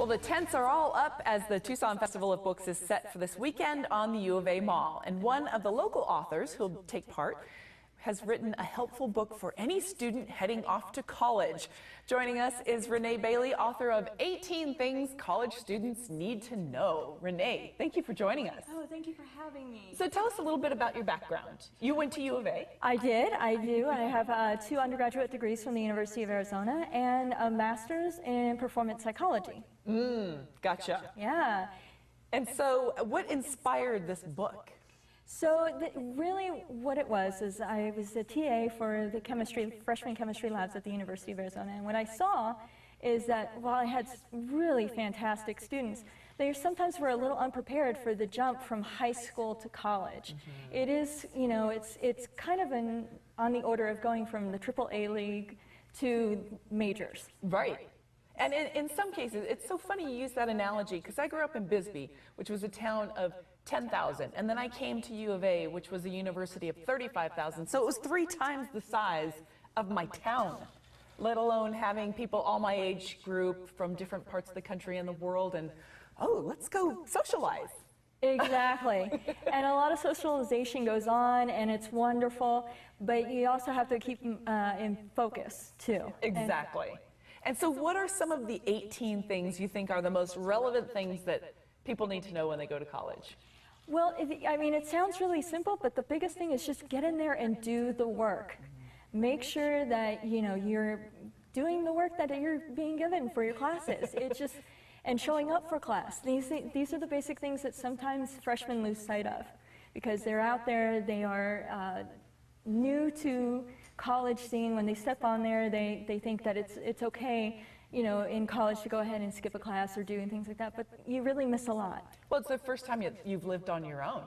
Well, the tents are all up as the Tucson Festival of Books is set for this weekend on the U of A Mall. And one of the local authors who'll take part has written a helpful book for any student heading off to college. Joining us is Renee Bailey, author of 18 Things College Students Need to Know. Renee, thank you for joining us. Oh, thank you for having me. So tell us a little bit about your background. You went to U of A. I did, I do. I have 2 undergraduate degrees from the University of Arizona and a master's in performance psychology. Gotcha. Yeah. And so what inspired this book? So really what it was is I was a TA for the freshman chemistry labs at the University of Arizona, and what I saw is that while I had really fantastic students, they sometimes were a little unprepared for the jump from high school to college. It is, you know, it's kind of on the order of going from the AAA league to majors. Right. And in some cases, it's so funny you use that analogy, because I grew up in Bisbee, which was a town of 10,000, and then I came to U of A, which was a university of 35,000, so it was 3 times the size of my town, let alone having people all my age group from different parts of the country and the world, and oh, let's go socialize. Exactly. And a lot of socialization goes on, and it's wonderful, but you also have to keep in focus, too. Exactly. And so what are some of the 18 things you think are the most relevant things that people need to know when they go to college? Well, I mean, it sounds really simple, but the biggest thing is just get in there and do the work. Make sure that, you know, you're doing the work that you're being given for your classes. It's just, and showing up for class. These are the basic things that sometimes freshmen lose sight of, because they're out there, they are new to college scene. When they step on there, they think that it's okay, you know, in college to go ahead and skip a class or doing things like that, but you really miss a lot. Well, it's the first time you've lived on your own,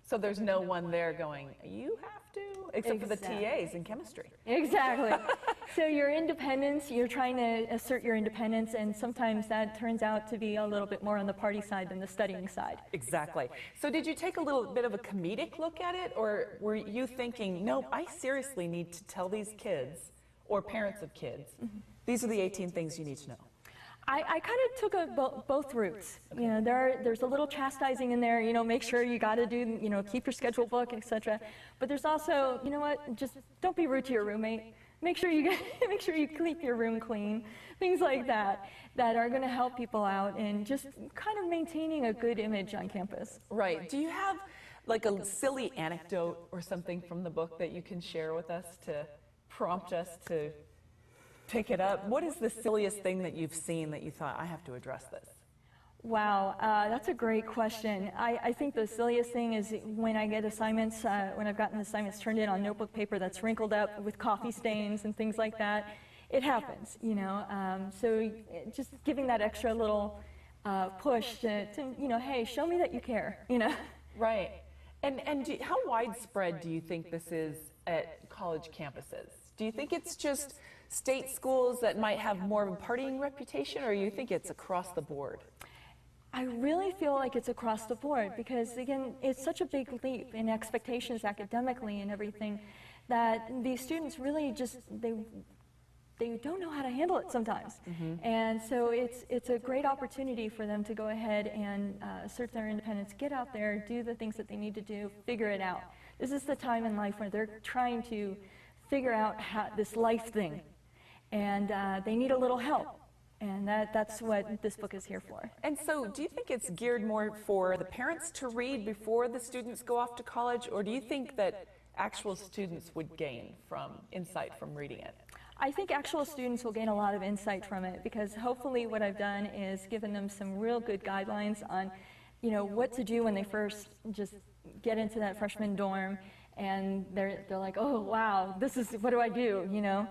so there's no one there going, you have to, except for the TAs in chemistry. Exactly. So your independence, you're trying to assert your independence, and sometimes that turns out to be a little bit more on the party side than the studying side. Exactly. So did you take a little bit of a comedic look at it, or were you thinking, no, I seriously need to tell these kids, or parents of kids, these are the 18 things you need to know? I kind of took both routes. You know, there's a little chastising in there, you know, make sure you got to do, you know, keep your schedule book, etc. But there's also, you know what, just don't be rude to your roommate. Make sure you keep your room clean, things like that are going to help people out and just kind of maintaining a good image on campus. Right. Do you have like a silly anecdote or something from the book that you can share with us to prompt us to pick it up? What is the silliest thing that you've seen that you thought, I have to address this? Wow, that's a great question. I think the silliest thing is when I get assignments, when I've gotten assignments turned in on notebook paper that's wrinkled up with coffee stains and things like that. It happens, you know. So just giving that extra little push to, you know, hey, show me that you care, you know. Right. And how widespread do you think this is at college campuses? Do you think it's just state schools that might have more of a partying reputation, or you think it's across the board? I really feel like it's across the board, because again, it's such a big leap in expectations academically and everything that these students really just, they don't know how to handle it sometimes. And so it's a great opportunity for them to go ahead and assert their independence, get out there, do the things that they need to do, figure it out. This is the time in life where they're trying to figure out this life thing, and they need a little help. And that's what this book is here for. And so do you think it's geared more for the parents to read before the students go off to college, or do you think that actual students would gain from insight from reading it? I think actual students will gain a lot of insight from it, because hopefully what I've done is given them some real good guidelines on, you know, what to do when they first just get into that freshman dorm, and they're like, oh wow, what do I do, you know?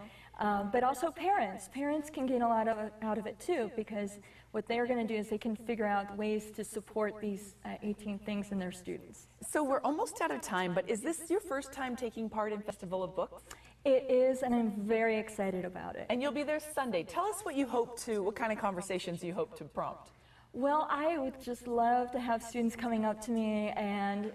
But also parents can gain a lot out of it too, because what they're going to do is they can figure out ways to support these 18 things in their students. So we're almost out of time, but is this your first time taking part in Festival of Books? It is, and I'm very excited about it. And you'll be there Sunday. Tell us what kind of conversations you hope to prompt. Well, I would just love to have students coming up to me and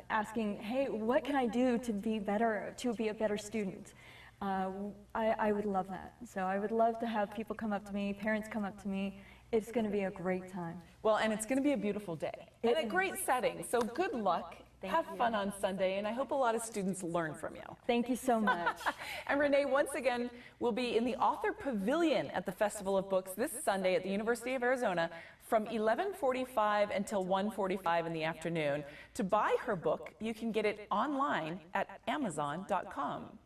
asking, hey, what can I do to be a better student? I would love that. So I would love to have people come up to me, parents come up to me, It's going to be a great time. Well, and it's going to be a beautiful day and a great setting. So good luck. Have fun on Sunday, and I hope a lot of students learn from you. Thank you so much. And Renee, once again, will be in the Author Pavilion at the Festival of Books this Sunday at the University of Arizona from 11:45 until 1:45 in the afternoon. To buy her book, you can get it online at Amazon.com.